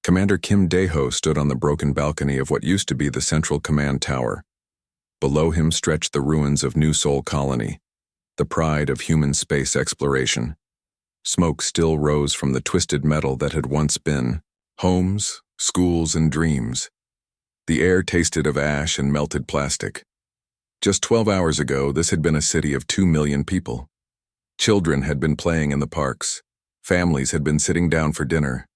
Commander Kim Dae-ho stood on the broken balcony of what used to be the central command tower. Below him stretched the ruins of New Seoul Colony, the pride of human space exploration. Smoke still rose from the twisted metal that had once been homes, schools, and dreams. The air tasted of ash and melted plastic. Just 12 hours ago, this had been a city of 2 million people. Children had been playing in the parks. Families had been sitting down for dinner.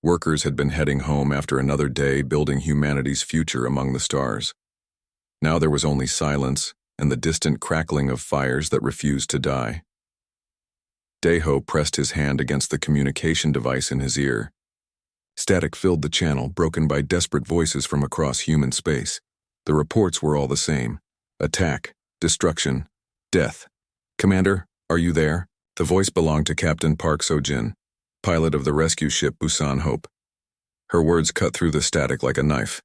Workers had been heading home after another day building humanity's future among the stars. Now there was only silence and the distant crackling of fires that refused to die. Dae-ho pressed his hand against the communication device in his ear. Static filled the channel, broken by desperate voices from across human space. The reports were all the same. Attack, destruction, death. "Commander, are you there?" The voice belonged to Captain Park So-jin, pilot of the rescue ship Busan Hope. Her words cut through the static like a knife.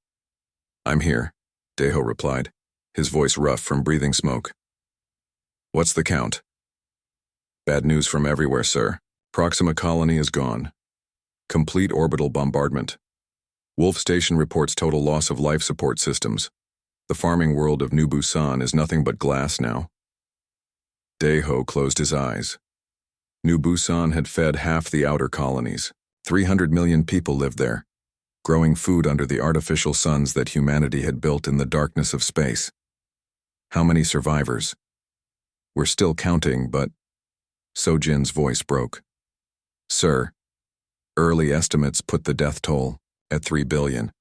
"I'm here," Dae-ho replied, his voice rough from breathing smoke. "What's the count?" "Bad news from everywhere, sir. Proxima Colony is gone. Complete orbital bombardment. Wolf Station reports total loss of life support systems. The farming world of New Busan is nothing but glass now." Dae-ho closed his eyes. New Busan had fed half the outer colonies. 300 million people lived there, growing food under the artificial suns that humanity had built in the darkness of space. How many survivors? "We're still counting, but..." So-jin's voice broke. "Sir, early estimates put the death toll at 3 billion.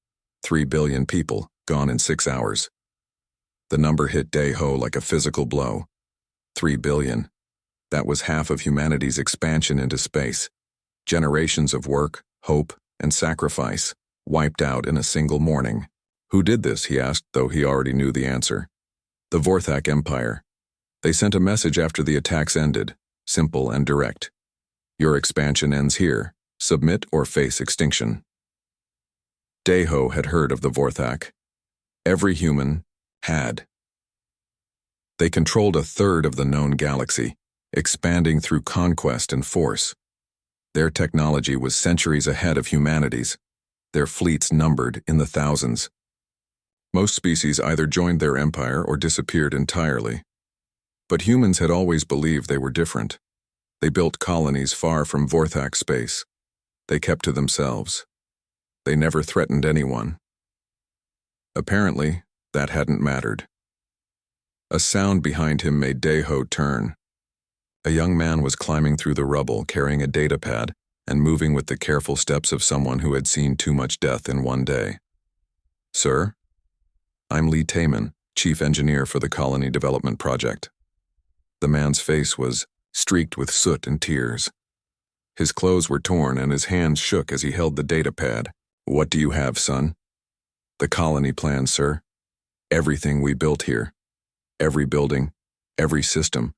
3 billion people gone in 6 hours. The number hit Dae-ho like a physical blow. 3 billion. That was half of humanity's expansion into space. Generations of work, hope, and sacrifice wiped out in a single morning. Who did this, he asked, though he already knew the answer. The Vorthak Empire. They sent a message after the attacks ended, simple and direct. Your expansion ends here. Submit or face extinction. Dae-ho had heard of the Vorthak. Every human had. They controlled a third of the known galaxy, expanding through conquest and force. Their technology was centuries ahead of humanity's, their fleets numbered in the thousands. Most species either joined their empire or disappeared entirely. But humans had always believed they were different. They built colonies far from Vorthak space. They kept to themselves. They never threatened anyone. Apparently, that hadn't mattered. A sound behind him made Dae-ho turn. A young man was climbing through the rubble, carrying a datapad and moving with the careful steps of someone who had seen too much death in one day. "Sir? I'm Lee Taemin, chief engineer for the Colony Development Project." The man's face was streaked with soot and tears. His clothes were torn and his hands shook as he held the datapad. "What do you have, son?" "The colony plan, sir. Everything we built here. Every building, every system,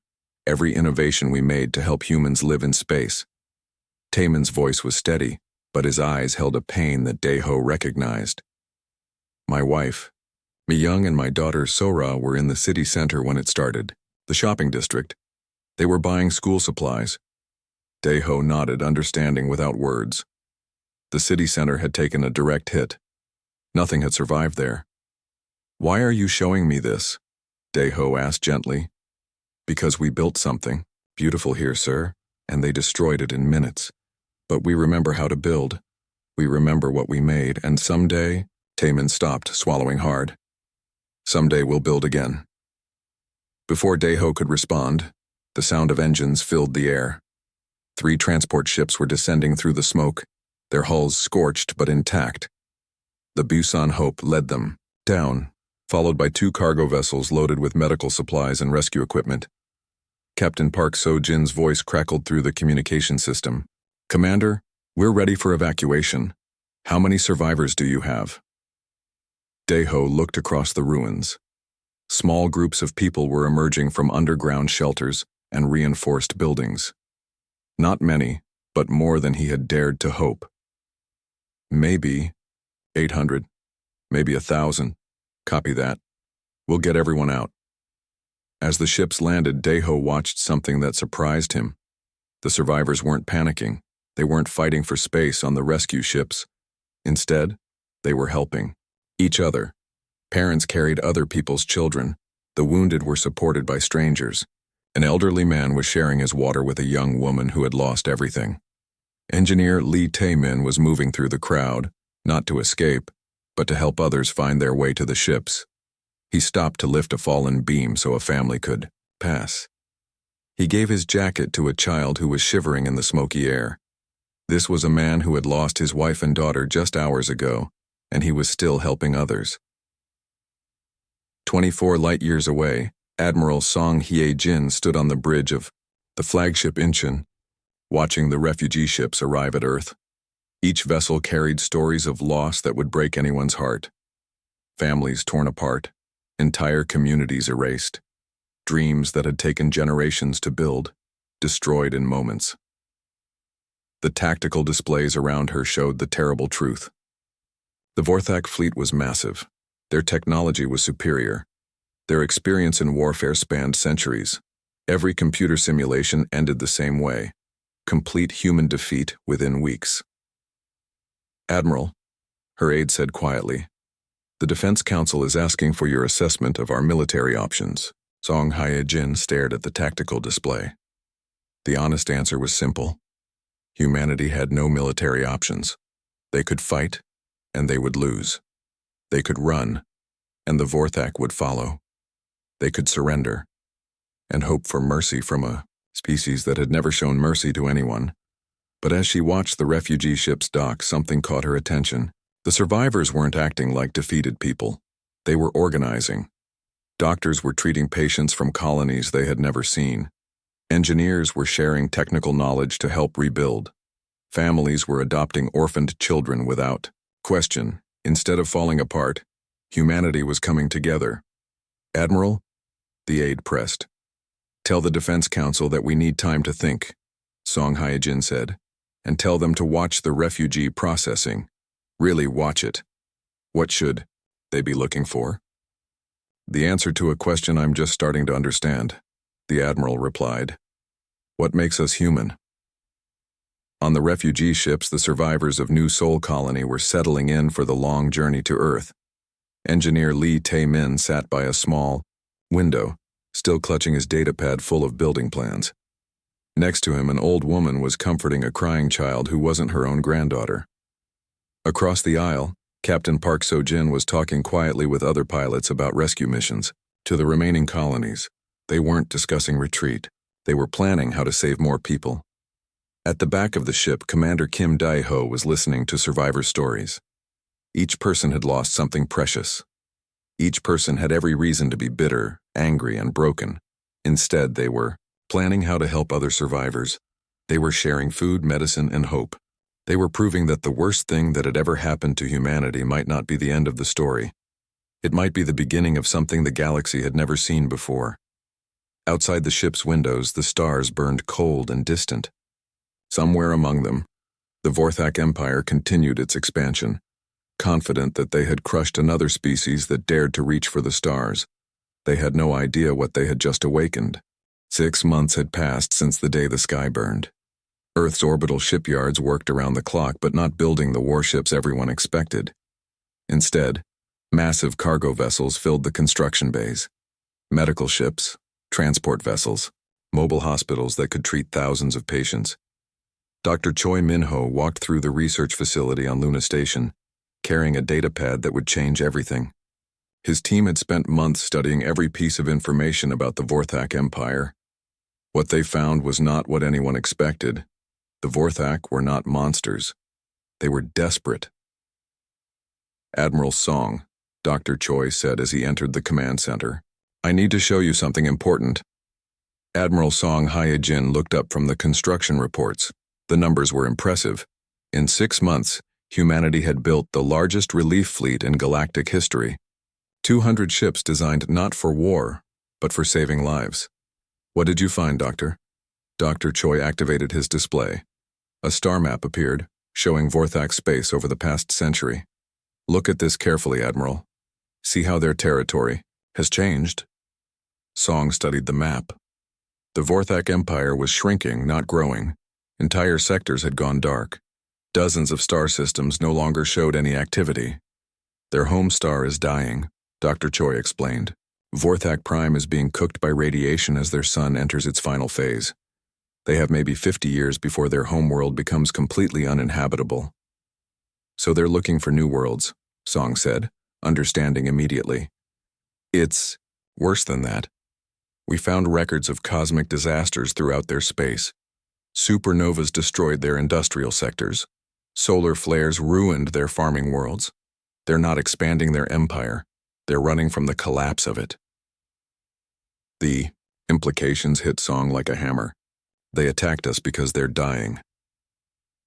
every innovation we made to help humans live in space." Taemin's voice was steady, but his eyes held a pain that Dae-ho recognized. "My wife, Mi-young, and my daughter Sora were in the city center when it started, the shopping district. They were buying school supplies." Dae-ho nodded, understanding without words. The city center had taken a direct hit. Nothing had survived there. "Why are you showing me this?" Dae-ho asked gently. "Because we built something beautiful here, sir, and they destroyed it in minutes. But we remember how to build. We remember what we made, and someday..." Taemin stopped, swallowing hard. "Someday we'll build again." Before Dae-ho could respond, the sound of engines filled the air. 3 transport ships were descending through the smoke, their hulls scorched but intact. The Busan Hope led them, down, followed by 2 cargo vessels loaded with medical supplies and rescue equipment. Captain Park So-jin's voice crackled through the communication system. "Commander, we're ready for evacuation. How many survivors do you have?" Dae-ho looked across the ruins. Small groups of people were emerging from underground shelters and reinforced buildings. Not many, but more than he had dared to hope. "Maybe 800, maybe 1,000. Copy that. We'll get everyone out." As the ships landed, Dae-ho watched something that surprised him. The survivors weren't panicking. They weren't fighting for space on the rescue ships. Instead, they were helping each other. Parents carried other people's children. The wounded were supported by strangers. An elderly man was sharing his water with a young woman who had lost everything. Engineer Lee Tae-min was moving through the crowd, not to escape, but to help others find their way to the ships. He stopped to lift a fallen beam so a family could pass. He gave his jacket to a child who was shivering in the smoky air. This was a man who had lost his wife and daughter just hours ago, and he was still helping others. 24 light-years away, Admiral Song Hye-jin stood on the bridge of the flagship Incheon, watching the refugee ships arrive at Earth. Each vessel carried stories of loss that would break anyone's heart. Families torn apart, entire communities erased, dreams that had taken generations to build, destroyed in moments. The tactical displays around her showed the terrible truth. The Vorthak fleet was massive. Their technology was superior. Their experience in warfare spanned centuries. Every computer simulation ended the same way: complete human defeat within weeks. "Admiral," her aide said quietly, "the Defense Council is asking for your assessment of our military options." Song Hye-jin stared at the tactical display. The honest answer was simple. Humanity had no military options. They could fight, and they would lose. They could run, and the Vorthak would follow. They could surrender, and hope for mercy from a species that had never shown mercy to anyone. But as she watched the refugee ships dock, something caught her attention. The survivors weren't acting like defeated people. They were organizing. Doctors were treating patients from colonies they had never seen. Engineers were sharing technical knowledge to help rebuild. Families were adopting orphaned children without question. Instead of falling apart, humanity was coming together. "Admiral," the aide pressed, "tell the Defense Council that we need time to think," Song Hye-jin said, "and tell them to watch the refugee processing. Really watch it. What should they be looking for?" "The answer to a question I'm just starting to understand," the Admiral replied. "What makes us human?" On the refugee ships, the survivors of New Sol Colony were settling in for the long journey to Earth. Engineer Lee Tae-min sat by a small window, still clutching his datapad full of building plans. Next to him, an old woman was comforting a crying child who wasn't her own granddaughter. Across the aisle, Captain Park So-jin was talking quietly with other pilots about rescue missions to the remaining colonies. They weren't discussing retreat. They were planning how to save more people. At the back of the ship, Commander Kim Dae-ho was listening to survivor stories. Each person had lost something precious. Each person had every reason to be bitter, angry, and broken. Instead, they were planning how to help other survivors. They were sharing food, medicine, and hope. They were proving that the worst thing that had ever happened to humanity might not be the end of the story. It might be the beginning of something the galaxy had never seen before. Outside the ship's windows, the stars burned cold and distant. Somewhere among them, the Vorthak Empire continued its expansion, confident that they had crushed another species that dared to reach for the stars. They had no idea what they had just awakened. 6 months had passed since the day the sky burned. Earth's orbital shipyards worked around the clock, but not building the warships everyone expected. Instead, massive cargo vessels filled the construction bays. Medical ships, transport vessels, mobile hospitals that could treat thousands of patients. Dr. Choi Min-ho walked through the research facility on Luna Station, carrying a datapad that would change everything. His team had spent months studying every piece of information about the Vorthak Empire. What they found was not what anyone expected. The Vorthak were not monsters. They were desperate. "Admiral Song," Dr. Choi said as he entered the command center, "I need to show you something important." Admiral Song Hye-jin looked up from the construction reports. The numbers were impressive. In 6 months, humanity had built the largest relief fleet in galactic history. 200 ships designed not for war, but for saving lives. "What did you find, Doctor?" Dr. Choi activated his display. A star map appeared, showing Vorthak space over the past century. "Look at this carefully, Admiral. See how their territory has changed?" Song studied the map. The Vorthak Empire was shrinking, not growing. Entire sectors had gone dark. Dozens of star systems no longer showed any activity. Their home star is dying, Dr. Choi explained. Vorthak Prime is being cooked by radiation as their sun enters its final phase. They have maybe 50 years before their homeworld becomes completely uninhabitable. So they're looking for new worlds, Song said, understanding immediately. It's worse than that. We found records of cosmic disasters throughout their space. Supernovas destroyed their industrial sectors. Solar flares ruined their farming worlds. They're not expanding their empire. They're running from the collapse of it. The implications hit Song like a hammer. They attacked us because they're dying.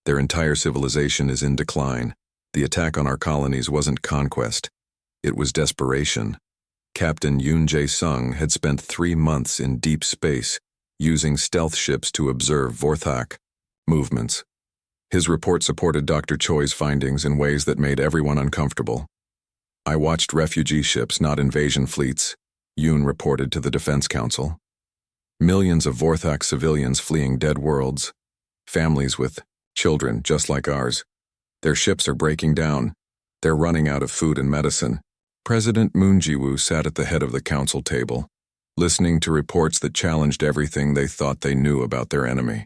Their entire civilization is in decline. The attack on our colonies wasn't conquest. It was desperation. Captain Yoon Jae-sung had spent 3 months in deep space, using stealth ships to observe Vorthak movements. His report supported Dr. Choi's findings in ways that made everyone uncomfortable. I watched refugee ships, not invasion fleets, Yoon reported to the Defense Council. Millions of Vorthak civilians fleeing dead worlds, families with children just like ours. Their ships are breaking down. They're running out of food and medicine. President Moon Ji-woo sat at the head of the council table, listening to reports that challenged everything they thought they knew about their enemy.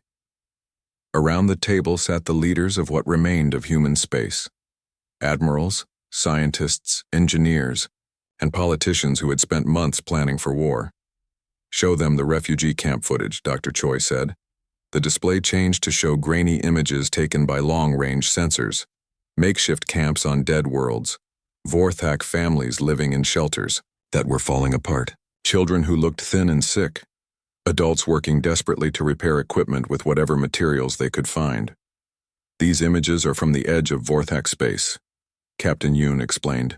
Around the table sat the leaders of what remained of human space. Admirals, scientists, engineers, and politicians who had spent months planning for war. Show them the refugee camp footage, Dr. Choi said. The display changed to show grainy images taken by long-range sensors, makeshift camps on dead worlds, Vorthak families living in shelters that were falling apart, children who looked thin and sick, adults working desperately to repair equipment with whatever materials they could find. These images are from the edge of Vorthak space, Captain Yoon explained.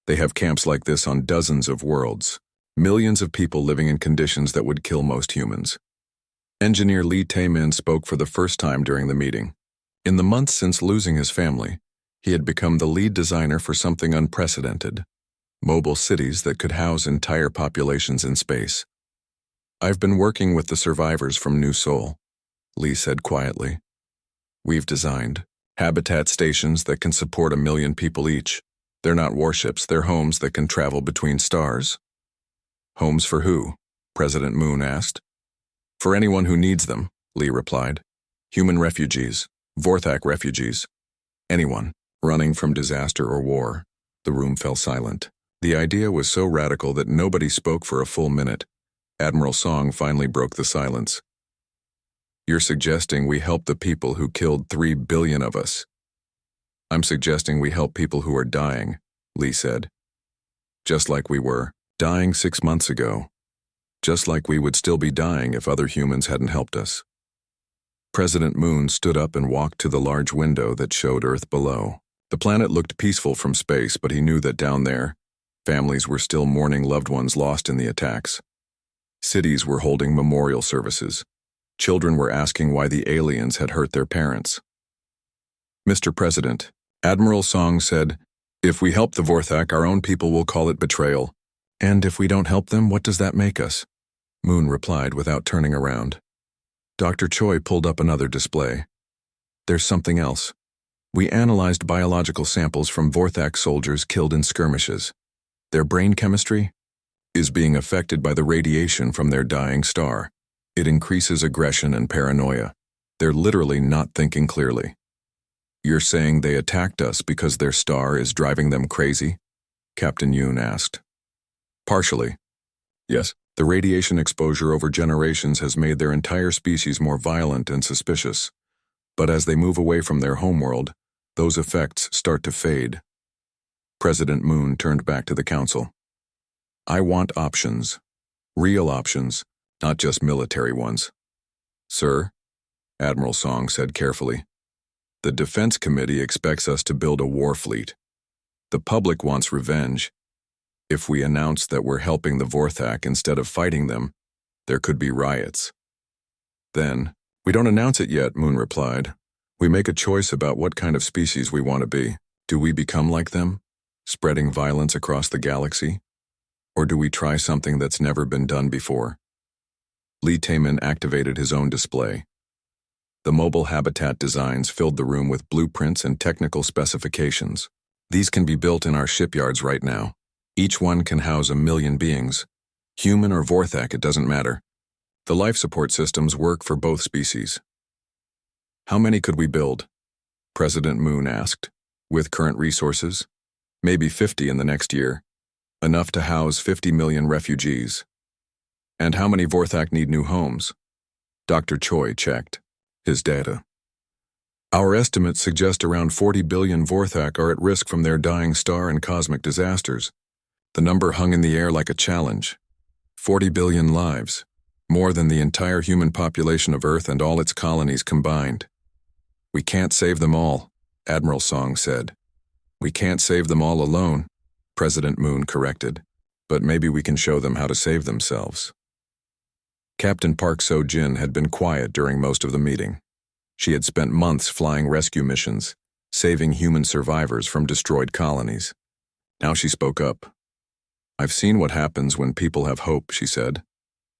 They have camps like this on dozens of worlds, millions of people living in conditions that would kill most humans. Engineer Lee Tae-min spoke for the first time during the meeting. In the months since losing his family, he had become the lead designer for something unprecedented, mobile cities that could house entire populations in space. I've been working with the survivors from New Seoul, Lee said quietly. We've designed habitat stations that can support 1 million people each. They're not warships, they're homes that can travel between stars. Homes for who? President Moon asked. For anyone who needs them, Lee replied. Human refugees, Vorthak refugees. Anyone running from disaster or war. The room fell silent. The idea was so radical that nobody spoke for a full minute. Admiral Song finally broke the silence. You're suggesting we help the people who killed 3 billion of us. I'm suggesting we help people who are dying, Lee said. Just like we were dying 6 months ago. Just like we would still be dying if other humans hadn't helped us. President Moon stood up and walked to the large window that showed Earth below. The planet looked peaceful from space, but he knew that down there, families were still mourning loved ones lost in the attacks. Cities were holding memorial services. Children were asking why the aliens had hurt their parents. Mr. President, Admiral Song said, if we help the Vorthak, our own people will call it betrayal. And if we don't help them, what does that make us? Moon replied without turning around. Dr. Choi pulled up another display. There's something else. We analyzed biological samples from Vorthak soldiers killed in skirmishes. Their brain chemistry is being affected by the radiation from their dying star. It increases aggression and paranoia. They're literally not thinking clearly. You're saying they attacked us because their star is driving them crazy? Captain Yoon asked. Partially. Yes, the radiation exposure over generations has made their entire species more violent and suspicious. But as they move away from their homeworld, those effects start to fade. President Moon turned back to the council. I want options. Real options, not just military ones. Sir, Admiral Song said carefully, the Defense Committee expects us to build a war fleet. The public wants revenge. If we announce that we're helping the Vorthak instead of fighting them, there could be riots. Then, we don't announce it yet, Moon replied. We make a choice about what kind of species we want to be. Do we become like them, spreading violence across the galaxy? Or do we try something that's never been done before? Lee Tae-min activated his own display. The mobile habitat designs filled the room with blueprints and technical specifications. These can be built in our shipyards right now. Each one can house 1 million beings. Human or Vorthak, it doesn't matter. The life support systems work for both species. How many could we build? President Moon asked. With current resources? Maybe 50 in the next year. Enough to house 50 million refugees. And how many Vorthak need new homes? Dr. Choi checked his data. Our estimates suggest around 40 billion Vorthak are at risk from their dying star and cosmic disasters. The number hung in the air like a challenge. 40 billion lives, more than the entire human population of Earth and all its colonies combined. We can't save them all, Admiral Song said. We can't save them all alone, President Moon corrected, but maybe we can show them how to save themselves. Captain Park So-jin had been quiet during most of the meeting. She had spent months flying rescue missions, saving human survivors from destroyed colonies. Now she spoke up. I've seen what happens when people have hope, she said.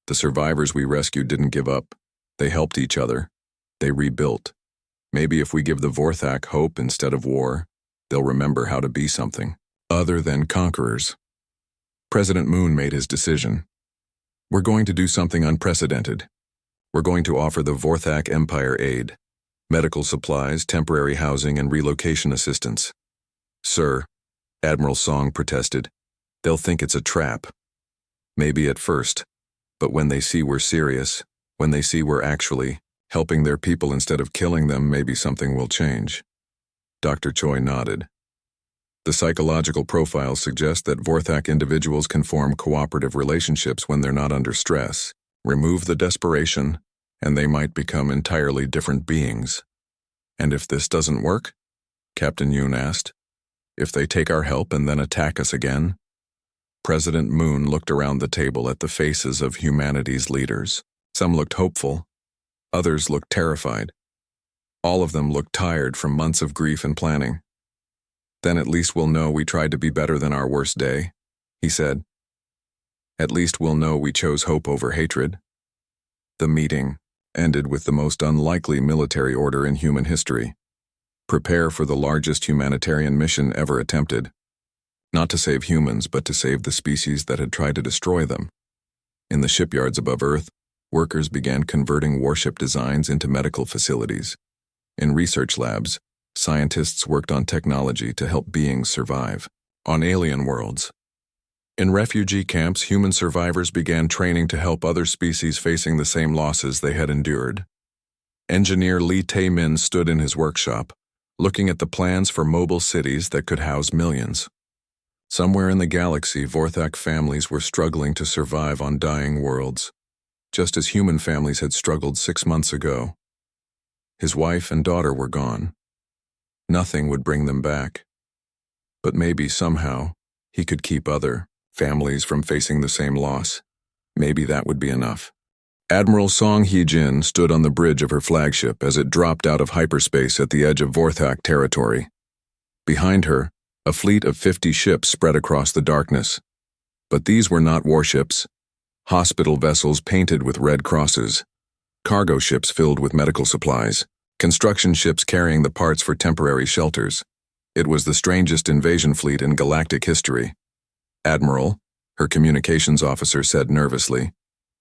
The survivors we rescued didn't give up. They helped each other. They rebuilt. Maybe if we give the Vorthak hope instead of war, they'll remember how to be something other than conquerors. President Moon made his decision. We're going to do something unprecedented. We're going to offer the Vorthak Empire aid, medical supplies, temporary housing, and relocation assistance. Sir, Admiral Song protested, they'll think it's a trap. Maybe at first, but when they see we're serious, when they see we're actually helping their people instead of killing them, maybe something will change. Dr. Choi nodded. The psychological profiles suggest that Vorthak individuals can form cooperative relationships when they're not under stress. Remove the desperation, and they might become entirely different beings. And if this doesn't work? Captain Yoon asked. If they take our help and then attack us again? President Moon looked around the table at the faces of humanity's leaders. Some looked hopeful. Others looked terrified. All of them looked tired from months of grief and planning. Then at least we'll know we tried to be better than our worst day, he said. At least we'll know we chose hope over hatred. The meeting ended with the most unlikely military order in human history. Prepare for the largest humanitarian mission ever attempted. Not to save humans, but to save the species that had tried to destroy them. In the shipyards above Earth, workers began converting warship designs into medical facilities. In research labs, scientists worked on technology to help beings survive. On alien worlds. In refugee camps, human survivors began training to help other species facing the same losses they had endured. Engineer Lee Tae-min stood in his workshop, looking at the plans for mobile cities that could house millions. Somewhere in the galaxy, Vorthak families were struggling to survive on dying worlds, just as human families had struggled 6 months ago. His wife and daughter were gone. Nothing would bring them back. But maybe somehow he could keep other families from facing the same loss. Maybe that would be enough. Admiral Song Hee-jin stood on the bridge of her flagship as it dropped out of hyperspace at the edge of Vorthak territory. Behind her, a fleet of 50 ships spread across the darkness. But these were not warships. Hospital vessels painted with red crosses. Cargo ships filled with medical supplies. Construction ships carrying the parts for temporary shelters. It was the strangest invasion fleet in galactic history. Admiral, her communications officer said nervously,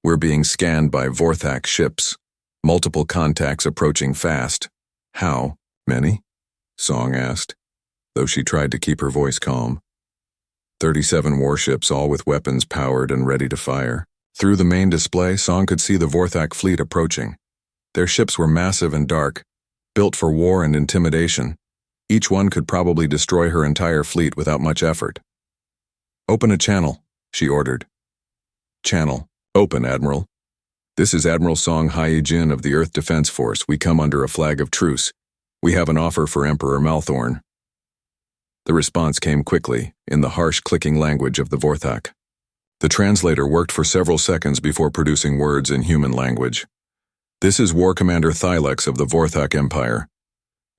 we're being scanned by Vorthak ships. Multiple contacts approaching fast. How many? Song asked, though she tried to keep her voice calm. 37 warships, all with weapons powered and ready to fire. Through the main display, Song could see the Vorthak fleet approaching. Their ships were massive and dark, built for war and intimidation. Each one could probably destroy her entire fleet without much effort. Open a channel, she ordered. Channel. Open, Admiral. This is Admiral Song Hye-jin of the Earth Defense Force. We come under a flag of truce. We have an offer for Emperor Malthorn. The response came quickly, in the harsh clicking language of the Vorthak. The translator worked for several seconds before producing words in human language. This is War Commander Thylex of the Vorthak Empire.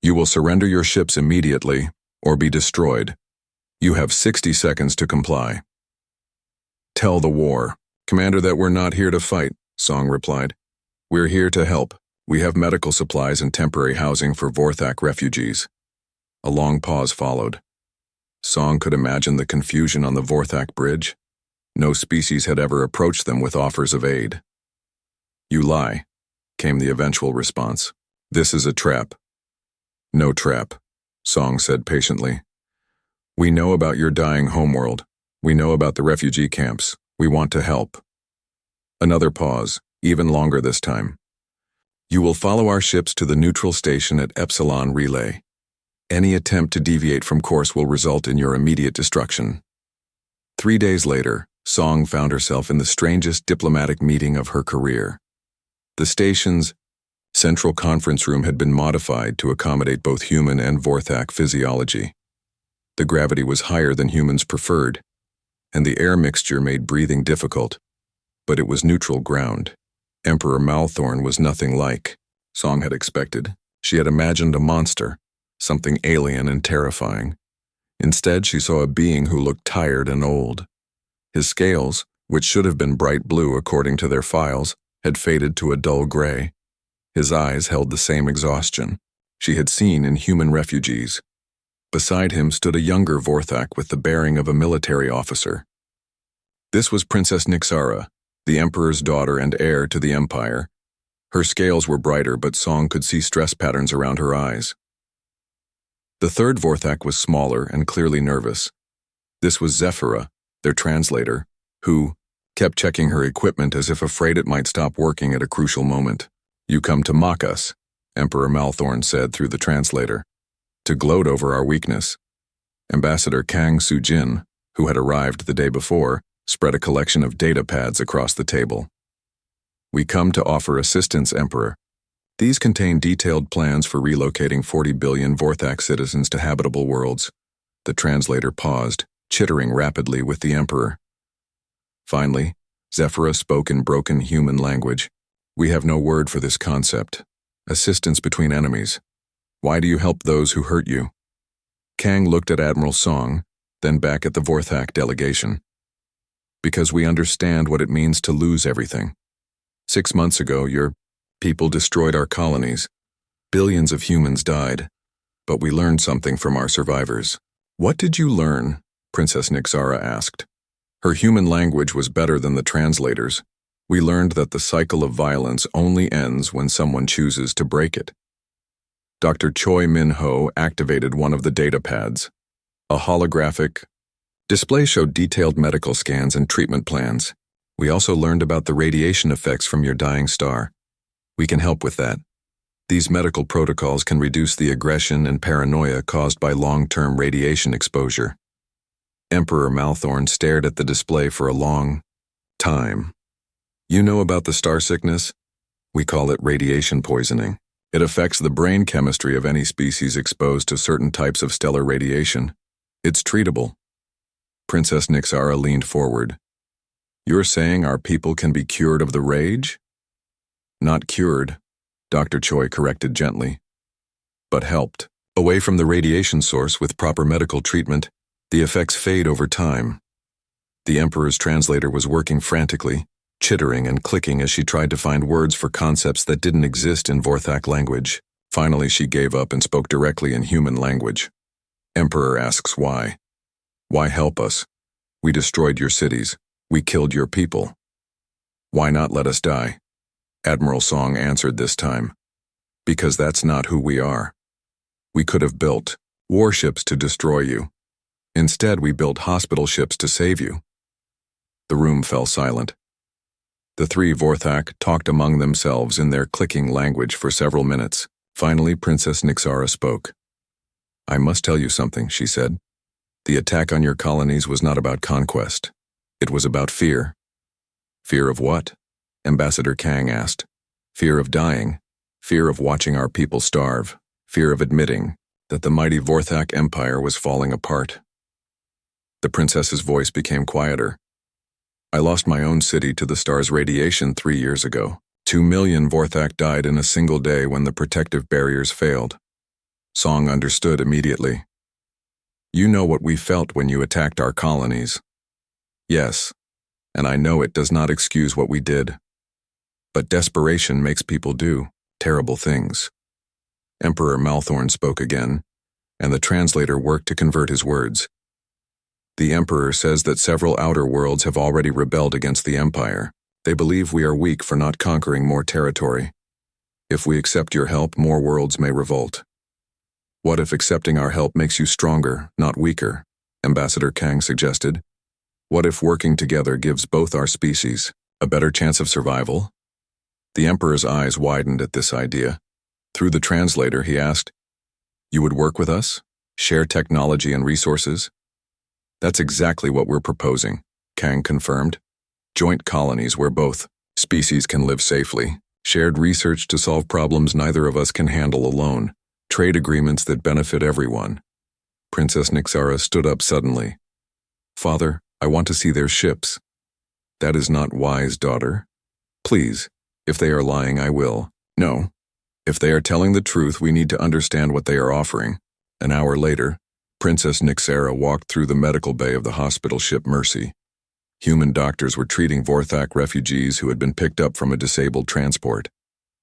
You will surrender your ships immediately, or be destroyed. You have 60 seconds to comply. Tell the war, Commander, that we're not here to fight, Song replied. We're here to help. We have medical supplies and temporary housing for Vorthak refugees. A long pause followed. Song could imagine the confusion on the Vorthak bridge. No species had ever approached them with offers of aid. "You lie," came the eventual response. "This is a trap." "No trap," Song said patiently. "We know about your dying homeworld. We know about the refugee camps. We want to help." Another pause, even longer this time. "You will follow our ships to the neutral station at Epsilon Relay. Any attempt to deviate from course will result in your immediate destruction." 3 days later, Song found herself in the strangest diplomatic meeting of her career. The station's central conference room had been modified to accommodate both human and Vorthak physiology. The gravity was higher than humans preferred, and the air mixture made breathing difficult, but it was neutral ground. Emperor Malthorn was nothing like Song had expected. She had imagined a monster, something alien and terrifying. Instead, she saw a being who looked tired and old. His scales, which should have been bright blue according to their files, had faded to a dull gray. His eyes held the same exhaustion she had seen in human refugees. Beside him stood a younger Vorthak with the bearing of a military officer. This was Princess Nixara, the Emperor's daughter and heir to the Empire. Her scales were brighter, but Song could see stress patterns around her eyes. The third Vorthak was smaller and clearly nervous. This was Zephyra, their translator, who kept checking her equipment as if afraid it might stop working at a crucial moment. "You come to mock us," Emperor Malthorn said through the translator, "to gloat over our weakness." Ambassador Kang Sujin, who had arrived the day before, spread a collection of data pads across the table. "We come to offer assistance, Emperor. These contain detailed plans for relocating 40 billion Vorthak citizens to habitable worlds." The translator paused, chittering rapidly with the Emperor. Finally, Zephyra spoke in broken human language. "We have no word for this concept. Assistance between enemies. Why do you help those who hurt you?" Kang looked at Admiral Song, then back at the Vorthak delegation. "Because we understand what it means to lose everything. 6 months ago, your people destroyed our colonies. Billions of humans died, but we learned something from our survivors." "What did you learn?" Princess Nixara asked. Her human language was better than the translator's. "We learned that the cycle of violence only ends when someone chooses to break it." Dr. Choi Min-ho activated one of the data pads. A holographic display showed detailed medical scans and treatment plans. "We also learned about the radiation effects from your dying star. We can help with that. These medical protocols can reduce the aggression and paranoia caused by long-term radiation exposure." Emperor Malthorn stared at the display for a long time. "You know about the star sickness? We call it radiation poisoning. It affects the brain chemistry of any species exposed to certain types of stellar radiation. It's treatable." Princess Nixara leaned forward. "You're saying our people can be cured of the rage?" "Not cured," Dr. Choi corrected gently, "but helped. Away from the radiation source with proper medical treatment, the effects fade over time." The Emperor's translator was working frantically, chittering and clicking as she tried to find words for concepts that didn't exist in Vorthak language. Finally, she gave up and spoke directly in human language. "Emperor asks why. Why help us? We destroyed your cities. We killed your people. Why not let us die?" Admiral Song answered this time. "Because that's not who we are. We could have built warships to destroy you. Instead, we built hospital ships to save you." The room fell silent. The three Vorthak talked among themselves in their clicking language for several minutes. Finally, Princess Nixara spoke. "I must tell you something," she said. "The attack on your colonies was not about conquest. It was about fear." "Fear of what?" Ambassador Kang asked. "Fear of dying. Fear of watching our people starve. Fear of admitting that the mighty Vorthak Empire was falling apart." The princess's voice became quieter. "I lost my own city to the star's radiation 3 years ago. 2 million Vorthak died in a single day when the protective barriers failed." Song understood immediately. "You know what we felt when you attacked our colonies." "Yes, and I know it does not excuse what we did. But desperation makes people do terrible things. Emperor Malthorn spoke again, and the translator worked to convert his words. The Emperor says that several outer worlds have already rebelled against the Empire. They believe we are weak for not conquering more territory. If we accept your help, more worlds may revolt. What if accepting our help makes you stronger, not weaker? Ambassador Kang suggested. What if working together gives both our species a better chance of survival? The Emperor's eyes widened at this idea. Through the translator, he asked, "You would work with us? Share technology and resources?" "That's exactly what we're proposing," Kang confirmed. "Joint colonies where both species can live safely. Shared research to solve problems neither of us can handle alone. Trade agreements that benefit everyone." Princess Nixara stood up suddenly. "Father, I want to see their ships." "That is not wise, daughter. Please, if they are lying, I will." "No. If they are telling the truth, we need to understand what they are offering." An hour later, Princess Nixara walked through the medical bay of the hospital ship Mercy. Human doctors were treating Vorthak refugees who had been picked up from a disabled transport.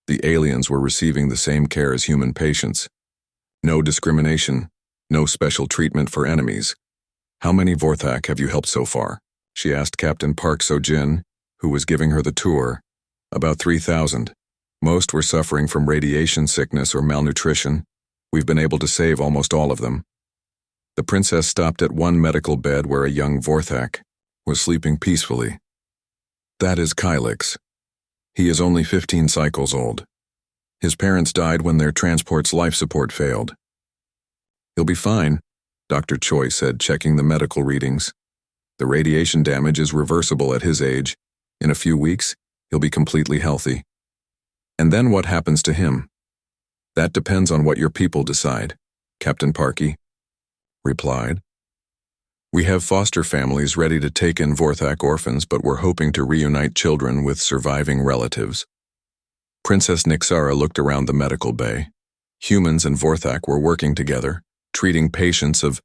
The aliens were receiving the same care as human patients. No discrimination, no special treatment for enemies. "How many Vorthak have you helped so far?" she asked Captain Park Sojin, who was giving her the tour. "About 3,000. Most were suffering from radiation sickness or malnutrition. We've been able to save almost all of them." The princess stopped at one medical bed where a young Vorthak was sleeping peacefully. "That is Kylix. He is only 15 cycles old. His parents died when their transport's life support failed." "He'll be fine," Dr. Choi said, checking the medical readings. "The radiation damage is reversible at his age. In a few weeks, he'll be completely healthy." "And then what happens to him?" "That depends on what your people decide," Captain Parkey replied. "We have foster families ready to take in Vorthak orphans, but we're hoping to reunite children with surviving relatives." Princess Nixara looked around the medical bay. Humans and Vorthak were working together, treating patients of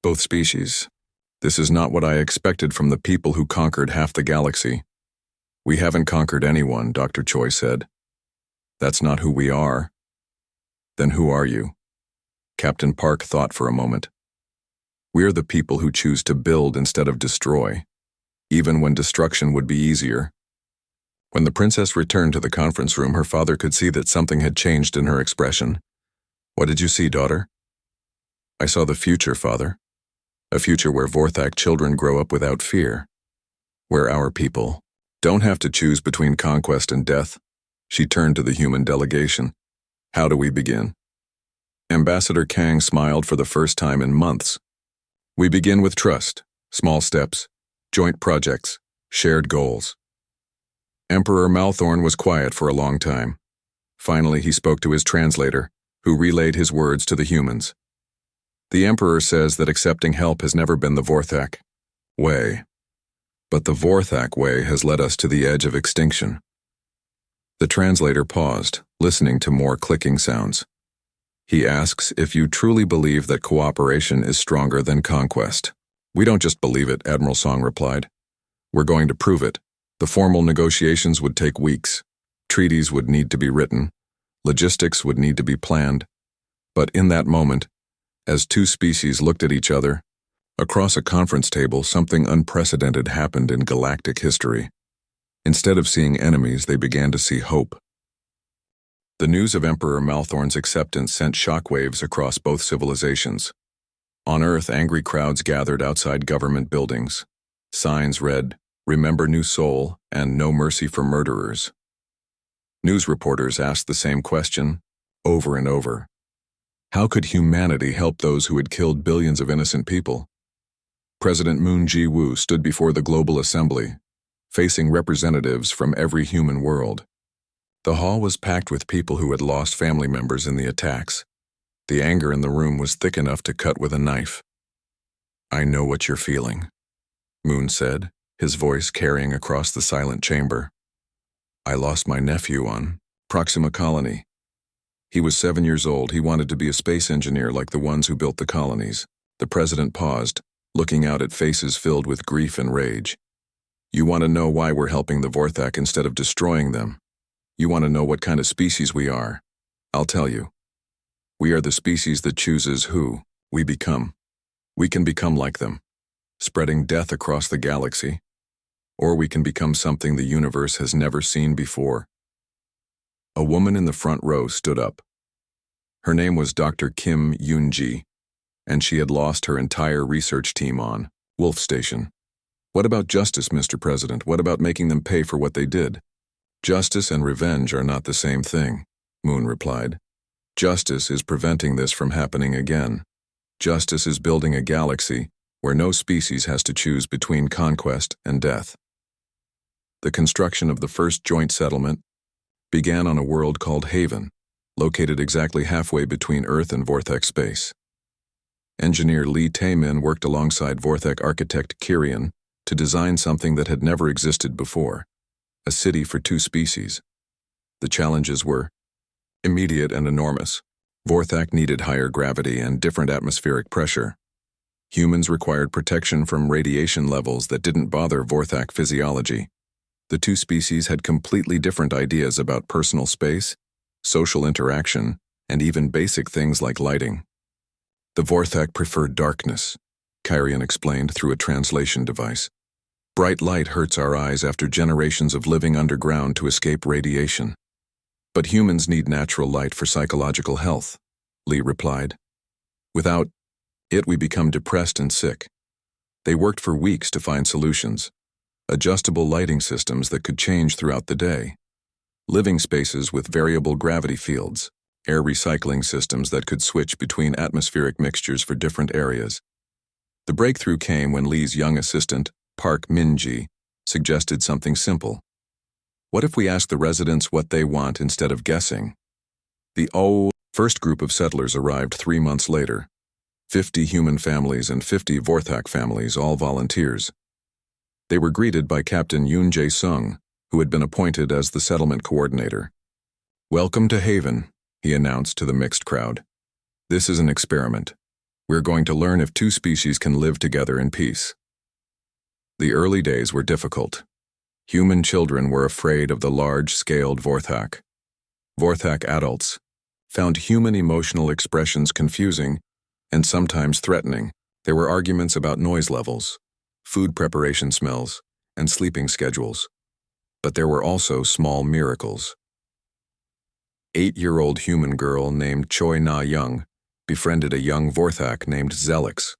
both species. "This is not what I expected from the people who conquered half the galaxy." "We haven't conquered anyone," Dr. Choi said. "That's not who we are." "Then who are you?" Captain Park thought for a moment. "We're the people who choose to build instead of destroy, even when destruction would be easier." When the princess returned to the conference room, her father could see that something had changed in her expression. "What did you see, daughter?" "I saw the future, father. A future where Vorthak children grow up without fear. Where our people don't have to choose between conquest and death." She turned to the human delegation. "How do we begin?" Ambassador Kang smiled for the first time in months. "We begin with trust, small steps, joint projects, shared goals." Emperor Malthorn was quiet for a long time. Finally, he spoke to his translator, who relayed his words to the humans. "The Emperor says that accepting help has never been the Vorthak way. But the Vorthak way has led us to the edge of extinction." The translator paused, listening to more clicking sounds. He asks if you truly believe that cooperation is stronger than conquest. "We don't just believe it," Admiral Song replied. "We're going to prove it. The formal negotiations would take weeks. Treaties would need to be written. Logistics would need to be planned. But in that moment, as two species looked at each other, across a conference table, something unprecedented happened in galactic history. Instead of seeing enemies, they began to see hope. The news of Emperor Malthorn's acceptance sent shockwaves across both civilizations. On Earth, angry crowds gathered outside government buildings. Signs read, "Remember New Soul" and "No Mercy for Murderers." News reporters asked the same question, over and over. How could humanity help those who had killed billions of innocent people? President Moon Ji-woo stood before the Global Assembly, facing representatives from every human world. The hall was packed with people who had lost family members in the attacks. The anger in the room was thick enough to cut with a knife. "I know what you're feeling," Moon said, his voice carrying across the silent chamber. "I lost my nephew on Proxima Colony. He was 7 years old. He wanted to be a space engineer like the ones who built the colonies." The president paused, looking out at faces filled with grief and rage. "You want to know why we're helping the Vorthak instead of destroying them?" You want to know what kind of species we are? I'll tell you. We are the species that chooses who we become. We can become like them, spreading death across the galaxy, or we can become something the universe has never seen before. A woman in the front row stood up. Her name was Dr. Kim Yoon-ji, and she had lost her entire research team on Wolf Station. What about justice, Mr. President? What about making them pay for what they did? Justice and revenge are not the same thing, Moon replied. Justice is preventing this from happening again. Justice is building a galaxy where no species has to choose between conquest and death. The construction of the first joint settlement began on a world called Haven, located exactly halfway between Earth and Vorthek space. Engineer Lee Tae-min worked alongside Vorthek architect Kirian to design something that had never existed before, a city for two species. The challenges were immediate and enormous. Vorthak needed higher gravity and different atmospheric pressure. Humans required protection from radiation levels that didn't bother Vorthak physiology. The two species had completely different ideas about personal space, social interaction, and even basic things like lighting. The Vorthak preferred darkness, Kirian explained through a translation device. Bright light hurts our eyes after generations of living underground to escape radiation. But humans need natural light for psychological health, Lee replied. Without it, we become depressed and sick. They worked for weeks to find solutions. Adjustable lighting systems that could change throughout the day. Living spaces with variable gravity fields. Air recycling systems that could switch between atmospheric mixtures for different areas. The breakthrough came when Lee's young assistant, Park Min-ji, suggested something simple. What if we ask the residents what they want instead of guessing? The first group of settlers arrived 3 months later. 50 human families and 50 Vorthak families, all volunteers. They were greeted by Captain Yoon Jae-sung, who had been appointed as the settlement coordinator. Welcome to Haven, he announced to the mixed crowd. This is an experiment. We're going to learn if two species can live together in peace. The early days were difficult. Human children were afraid of the large-scaled Vorthak. Vorthak adults found human emotional expressions confusing and sometimes threatening. There were arguments about noise levels, food preparation smells, and sleeping schedules. But there were also small miracles. 8-year-old human girl named Choi Na-young befriended a young Vorthak named Zelix.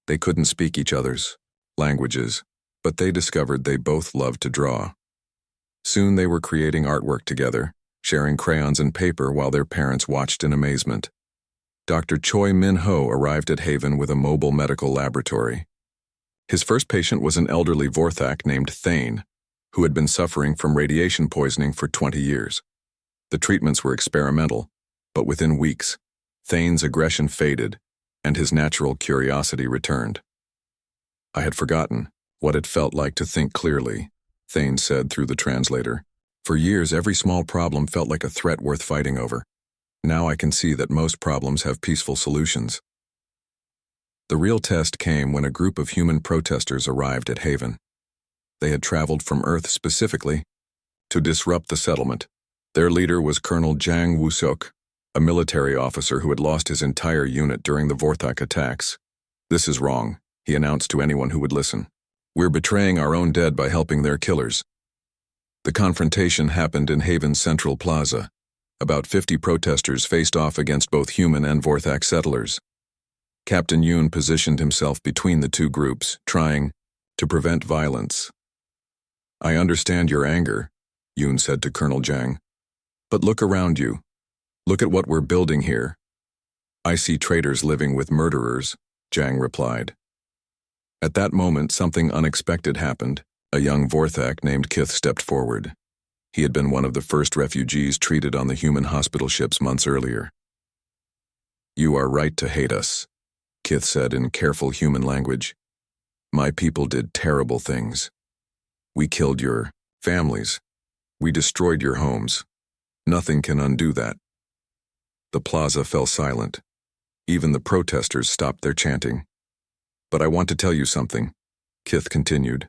They couldn't speak each other's languages, but they discovered they both loved to draw. Soon they were creating artwork together, sharing crayons and paper while their parents watched in amazement. Dr. Choi Min-ho arrived at Haven with a mobile medical laboratory. His first patient was an elderly Vorthak named Thane, who had been suffering from radiation poisoning for 20 years. The treatments were experimental, but within weeks, Thane's aggression faded, and his natural curiosity returned. I had forgotten what it felt like to think clearly, Thane said through the translator. For years, every small problem felt like a threat worth fighting over. Now I can see that most problems have peaceful solutions. The real test came when a group of human protesters arrived at Haven. They had traveled from Earth specifically to disrupt the settlement. Their leader was Colonel Jang Woo-seok, a military officer who had lost his entire unit during the Vorthak attacks. This is wrong, he announced to anyone who would listen. We're betraying our own dead by helping their killers. The confrontation happened in Haven's Central Plaza. About 50 protesters faced off against both human and Vorthak settlers. Captain Yoon positioned himself between the two groups, trying to prevent violence. I understand your anger, Yoon said to Colonel Jang. But look around you. Look at what we're building here. I see traitors living with murderers, Jang replied. At that moment, something unexpected happened. A young Vorthak named Kith stepped forward. He had been one of the first refugees treated on the human hospital ships months earlier. You are right to hate us, Kith said in careful human language. My people did terrible things. We killed your families. We destroyed your homes. Nothing can undo that. The plaza fell silent. Even the protesters stopped their chanting. But I want to tell you something, Kith continued.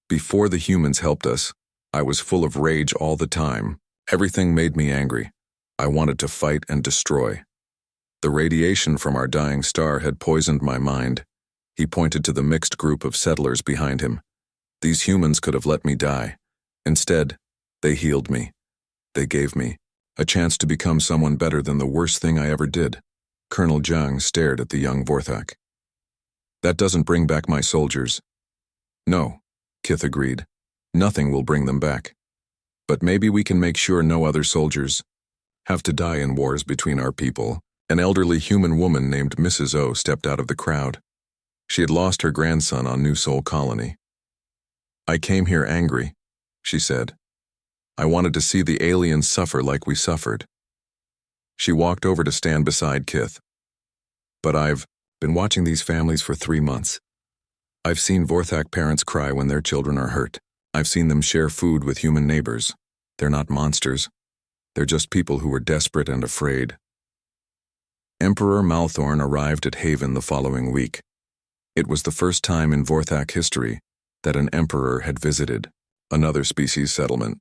Before the humans helped us, I was full of rage all the time, Everything made me angry. I wanted to fight and destroy. The radiation from our dying star had poisoned my mind. He pointed to the mixed group of settlers behind him. These humans could have let me die. Instead, they healed me. They gave me a chance to become someone better than the worst thing I ever did. Colonel Zhang stared at the young Vorthak. That doesn't bring back my soldiers. No, Kith agreed. Nothing will bring them back. But maybe we can make sure no other soldiers have to die in wars between our people. An elderly human woman named Mrs. O stepped out of the crowd. She had lost her grandson on New Sol Colony. I came here angry, she said. I wanted to see the aliens suffer like we suffered. She walked over to stand beside Kith. But I've been watching these families for 3 months. I've seen Vorthak parents cry when their children are hurt. I've seen them share food with human neighbors. They're not monsters. They're just people who were desperate and afraid. Emperor Malthorn arrived at Haven the following week. It was the first time in Vorthak history that an emperor had visited another species settlement.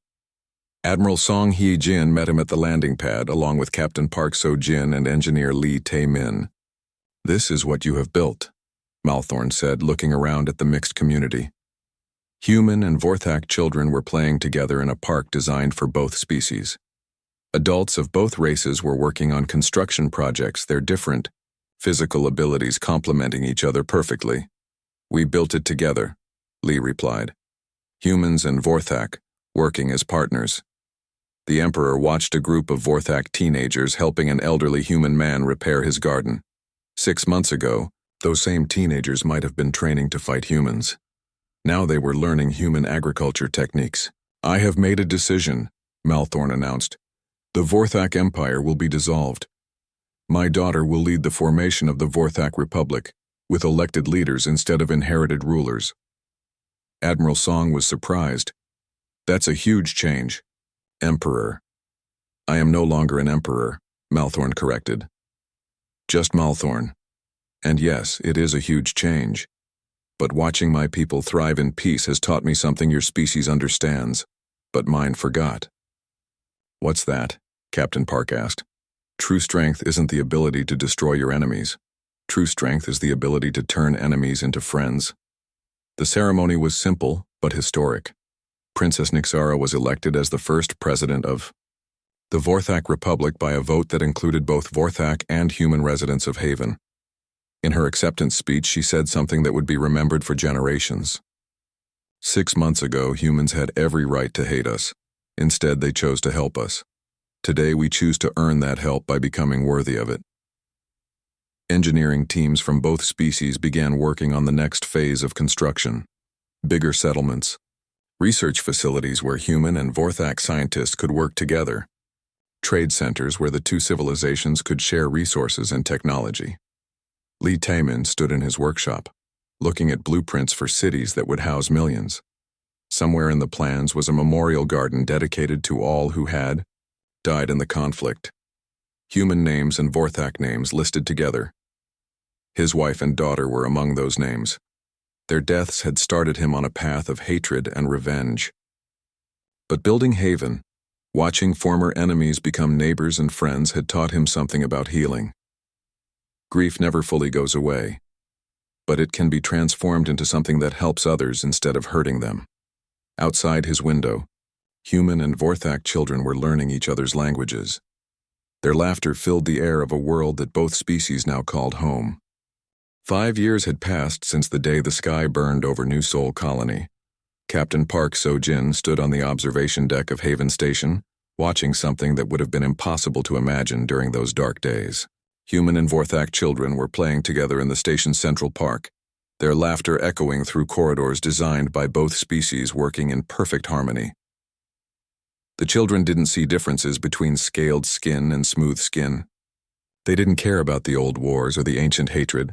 Admiral Song Hee-jin met him at the landing pad along with Captain Park So-jin and engineer Lee Tae-min. This is what you have built, Malthorn said, looking around at the mixed community. Human and Vorthak children were playing together in a park designed for both species. Adults of both races were working on construction projects, their different physical abilities complementing each other perfectly. We built it together, Lee replied. Humans and Vorthak, working as partners. The Emperor watched a group of Vorthak teenagers helping an elderly human man repair his garden. 6 months ago, those same teenagers might have been training to fight humans. Now they were learning human agriculture techniques. I have made a decision, Malthorn announced. The Vorthak Empire will be dissolved. My daughter will lead the formation of the Vorthak Republic, with elected leaders instead of inherited rulers. Admiral Song was surprised. That's a huge change. Emperor. I am no longer an emperor, Malthorn corrected. Just Malthorn. And yes, it is a huge change. But watching my people thrive in peace has taught me something your species understands, but mine forgot. What's that? Captain Park asked. True strength isn't the ability to destroy your enemies. True strength is the ability to turn enemies into friends. The ceremony was simple, but historic. Princess Nixara was elected as the first president of the Vorthak Republic by a vote that included both Vorthak and human residents of Haven. In her acceptance speech, she said something that would be remembered for generations. 6 months ago, humans had every right to hate us. Instead, they chose to help us. Today, we choose to earn that help by becoming worthy of it. Engineering teams from both species began working on the next phase of construction. Bigger settlements. Research facilities where human and Vorthak scientists could work together. Trade centers where the two civilizations could share resources and technology. Lee Tae-min stood in his workshop, looking at blueprints for cities that would house millions. Somewhere in the plans was a memorial garden dedicated to all who had died in the conflict. Human names and Vorthak names listed together. His wife and daughter were among those names. Their deaths had started him on a path of hatred and revenge. But building Haven, watching former enemies become neighbors and friends had taught him something about healing. Grief never fully goes away, but it can be transformed into something that helps others instead of hurting them. Outside his window, human and Vorthak children were learning each other's languages. Their laughter filled the air of a world that both species now called home. 5 years had passed since the day the sky burned over New Sol Colony. Captain Park So-jin stood on the observation deck of Haven Station, watching something that would have been impossible to imagine during those dark days. Human and Vorthak children were playing together in the station's central park, their laughter echoing through corridors designed by both species working in perfect harmony. The children didn't see differences between scaled skin and smooth skin. They didn't care about the old wars or the ancient hatred.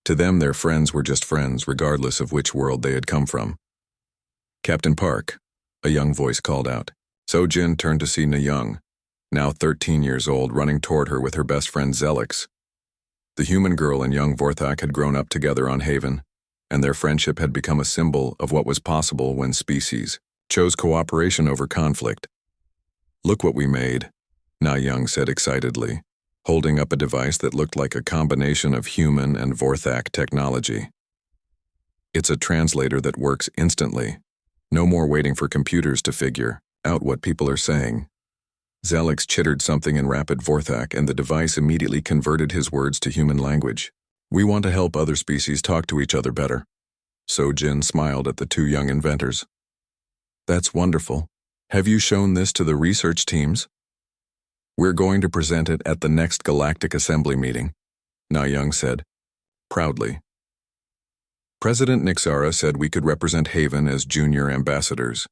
To them, their friends were just friends, regardless of which world they had come from. Captain Park, a young voice called out. So-jin turned to see Na-young, now 13 years old, running toward her with her best friend Zelix. The human girl and young Vorthak had grown up together on Haven, and their friendship had become a symbol of what was possible when species chose cooperation over conflict. Look what we made, Na Young said excitedly, holding up a device that looked like a combination of human and Vorthak technology. It's a translator that works instantly. No more waiting for computers to figure out what people are saying. Zelix chittered something in rapid Vorthak, and the device immediately converted his words to human language. We want to help other species talk to each other better. Sojin smiled at the two young inventors. That's wonderful. Have you shown this to the research teams? We're going to present it at the next Galactic Assembly meeting, Na Young said, proudly. President Nixara said we could represent Haven as junior ambassadors.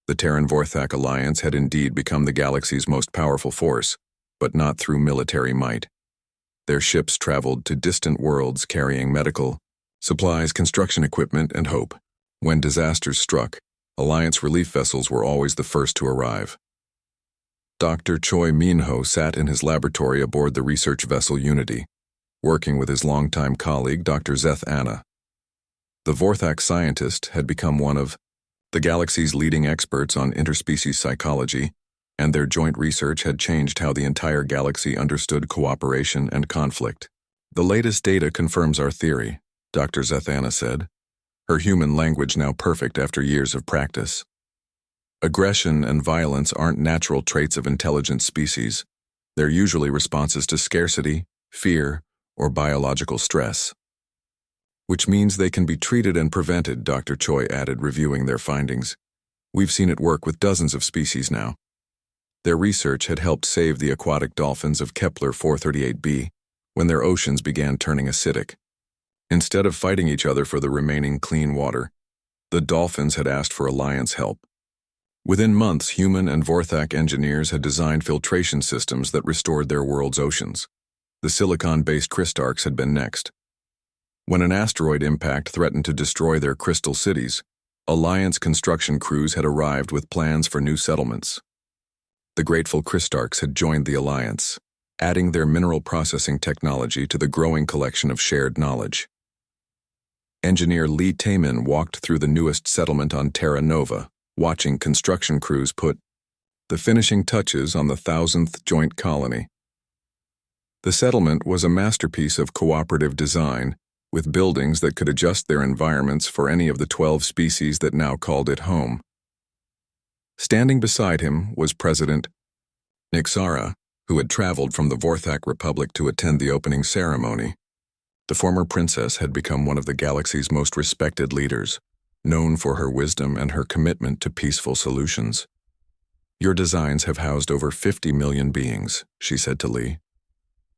The Terran-Vorthak alliance had indeed become the galaxy's most powerful force, but not through military might. Their ships traveled to distant worlds carrying medical, supplies, construction equipment, and hope. When disasters struck, alliance relief vessels were always the first to arrive. Dr. Choi Minho sat in his laboratory aboard the research vessel Unity, working with his longtime colleague Dr. Zeth Anna. The Vorthak scientist had become one of the galaxy's leading experts on interspecies psychology, and their joint research had changed how the entire galaxy understood cooperation and conflict. The latest data confirms our theory, Dr. Zeth Anna said, her human language now perfect after years of practice. Aggression and violence aren't natural traits of intelligent species. They're usually responses to scarcity, fear, or biological stress. Which means they can be treated and prevented, Dr. Choi added, reviewing their findings. We've seen it work with dozens of species now. Their research had helped save the aquatic dolphins of Kepler 438b when their oceans began turning acidic. Instead of fighting each other for the remaining clean water, the dolphins had asked for alliance help. Within months, human and Vorthak engineers had designed filtration systems that restored their world's oceans. The silicon-based crystarchs had been next. When an asteroid impact threatened to destroy their crystal cities, Alliance construction crews had arrived with plans for new settlements. The grateful crystarchs had joined the Alliance, adding their mineral processing technology to the growing collection of shared knowledge. Engineer Lee Taemin walked through the newest settlement on Terra Nova, watching construction crews put the finishing touches on the 1,000th joint colony. The settlement was a masterpiece of cooperative design, with buildings that could adjust their environments for any of the 12 species that now called it home. Standing beside him was President Nixara, who had traveled from the Vorthak Republic to attend the opening ceremony. The former princess had become one of the galaxy's most respected leaders, known for her wisdom and her commitment to peaceful solutions. Your designs have housed over 50 million beings, she said to Lee.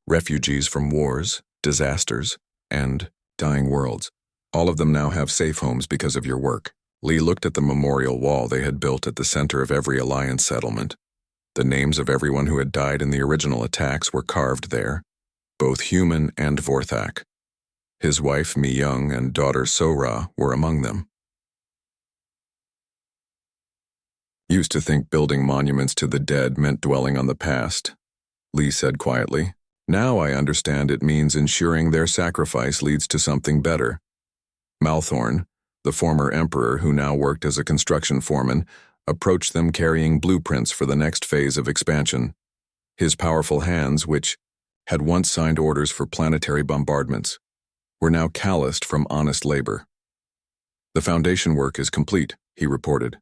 Refugees from wars, disasters, and dying worlds. All of them now have safe homes because of your work. Lee looked at the memorial wall they had built at the center of every Alliance settlement. The names of everyone who had died in the original attacks were carved there, both human and Vorthak. His wife Mi Young and daughter Sora were among them. Used to think building monuments to the dead meant dwelling on the past, Lee said quietly. Now I understand it means ensuring their sacrifice leads to something better. Malthorn, the former emperor who now worked as a construction foreman, approached them carrying blueprints for the next phase of expansion. His powerful hands, which had once signed orders for planetary bombardments, were now calloused from honest labor. The foundation work is complete, he reported.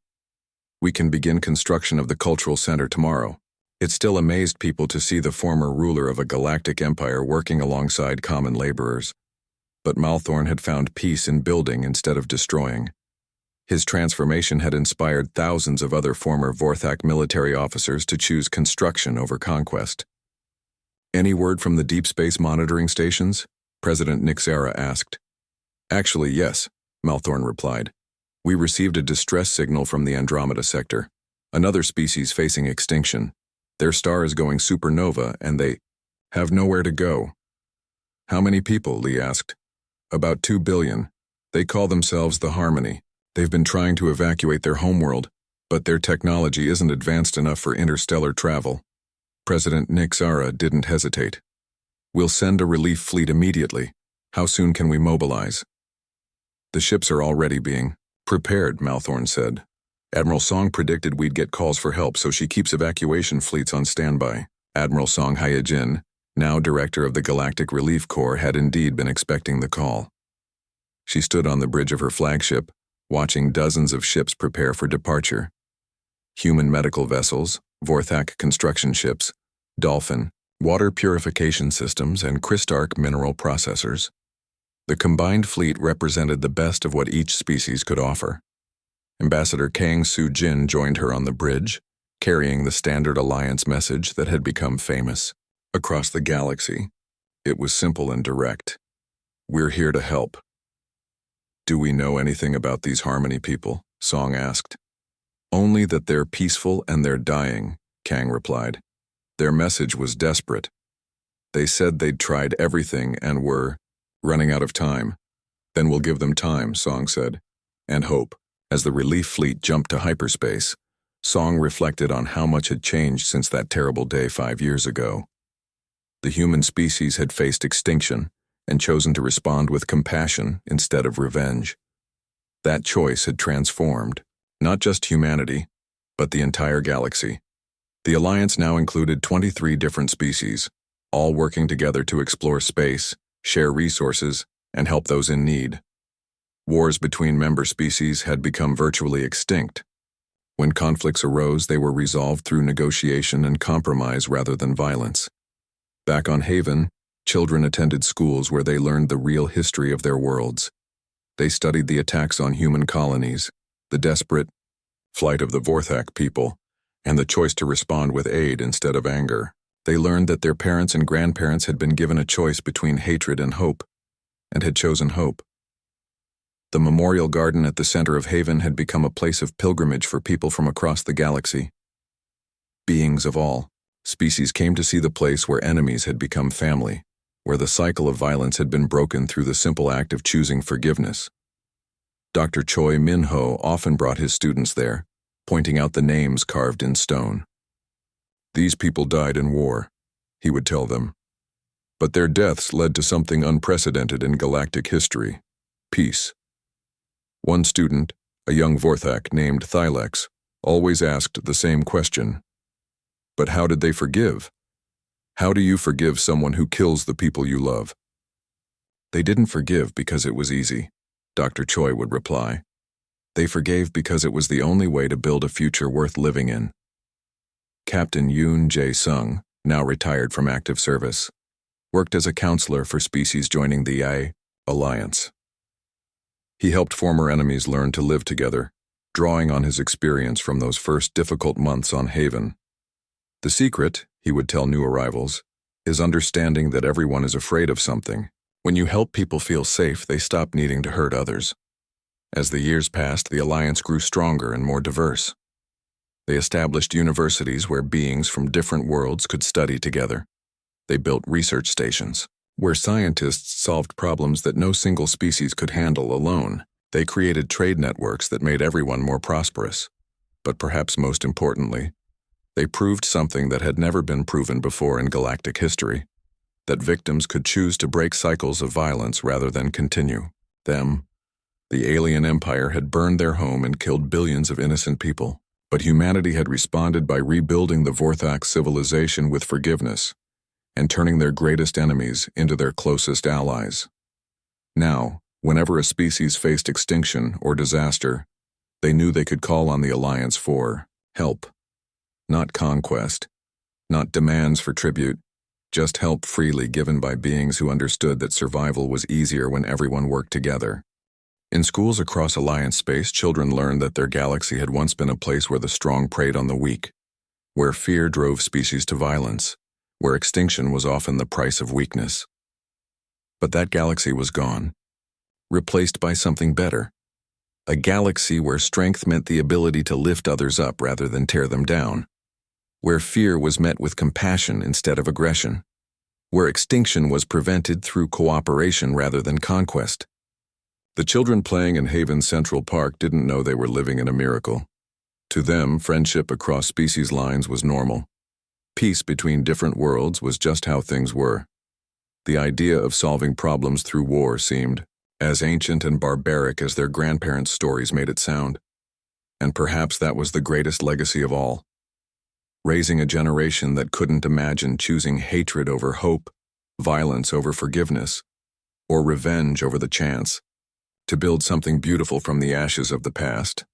We can begin construction of the cultural center tomorrow. It still amazed people to see the former ruler of a galactic empire working alongside common laborers. But Malthorn had found peace in building instead of destroying. His transformation had inspired thousands of other former Vorthak military officers to choose construction over conquest. Any word from the deep space monitoring stations? President Nixara asked. Actually, yes, Malthorn replied. We received a distress signal from the Andromeda sector, another species facing extinction. Their star is going supernova and they have nowhere to go. How many people? Lee asked. About 2 billion. They call themselves the Harmony. They've been trying to evacuate their homeworld, but their technology isn't advanced enough for interstellar travel. President Nixara didn't hesitate. We'll send a relief fleet immediately. How soon can we mobilize? The ships are already being prepared, Malthorn said. Admiral Song predicted we'd get calls for help, so she keeps evacuation fleets on standby. Admiral Song Hyejin, now director of the Galactic Relief Corps, had indeed been expecting the call. She stood on the bridge of her flagship, watching dozens of ships prepare for departure. Human medical vessels, Vorthak construction ships, Dolphin, water purification systems, and Crystarch mineral processors. The combined fleet represented the best of what each species could offer. Ambassador Kang Soo-jin joined her on the bridge, carrying the Standard Alliance message that had become famous. Across the galaxy, it was simple and direct. "We're here to help." "Do we know anything about these Harmony people?" Song asked. "Only that they're peaceful and they're dying," Kang replied. Their message was desperate. They said they'd tried everything and were running out of time. "Then we'll give them time," Song said, "and hope." As the relief fleet jumped to hyperspace, Song reflected on how much had changed since that terrible day 5 years ago. The human species had faced extinction and chosen to respond with compassion instead of revenge. That choice had transformed not just humanity, but the entire galaxy. The Alliance now included 23 different species, all working together to explore space, share resources, and help those in need. Wars between member species had become virtually extinct. When conflicts arose, they were resolved through negotiation and compromise rather than violence. Back on Haven, children attended schools where they learned the real history of their worlds. They studied the attacks on human colonies, the desperate flight of the Vorthak people, and the choice to respond with aid instead of anger. They learned that their parents and grandparents had been given a choice between hatred and hope, and had chosen hope. The memorial garden at the center of Haven had become a place of pilgrimage for people from across the galaxy. Beings of all species came to see the place where enemies had become family, where the cycle of violence had been broken through the simple act of choosing forgiveness. Dr. Choi Min-ho often brought his students there, pointing out the names carved in stone. "These people died in war," he would tell them. "But their deaths led to something unprecedented in galactic history: peace." One student, a young Vorthak named Thylex, always asked the same question. "But how did they forgive? How do you forgive someone who kills the people you love?" "They didn't forgive because it was easy," Dr. Choi would reply. "They forgave because it was the only way to build a future worth living in." Captain Yoon Jae-sung, now retired from active service, worked as a counselor for species joining the HFY Alliance. He helped former enemies learn to live together, drawing on his experience from those first difficult months on Haven. "The secret," he would tell new arrivals, "is understanding that everyone is afraid of something. When you help people feel safe, they stop needing to hurt others." As the years passed, the Alliance grew stronger and more diverse. They established universities where beings from different worlds could study together. They built research stations, where scientists solved problems that no single species could handle alone. They created trade networks that made everyone more prosperous. But perhaps most importantly, they proved something that had never been proven before in galactic history: that victims could choose to break cycles of violence rather than continue them. The alien empire had burned their home and killed billions of innocent people, but humanity had responded by rebuilding the Vorthak civilization with forgiveness and turning their greatest enemies into their closest allies. Now, whenever a species faced extinction or disaster, they knew they could call on the Alliance for help. Not conquest, not demands for tribute, just help freely given by beings who understood that survival was easier when everyone worked together. In schools across Alliance space, children learned that their galaxy had once been a place where the strong preyed on the weak, where fear drove species to violence, where extinction was often the price of weakness. But that galaxy was gone, replaced by something better. A galaxy where strength meant the ability to lift others up rather than tear them down, where fear was met with compassion instead of aggression, where extinction was prevented through cooperation rather than conquest. The children playing in Haven Central Park didn't know they were living in a miracle. To them, friendship across species lines was normal. Peace between different worlds was just how things were. The idea of solving problems through war seemed as ancient and barbaric as their grandparents' stories made it sound. And perhaps that was the greatest legacy of all. Raising a generation that couldn't imagine choosing hatred over hope, violence over forgiveness, or revenge over the chance to build something beautiful from the ashes of the past.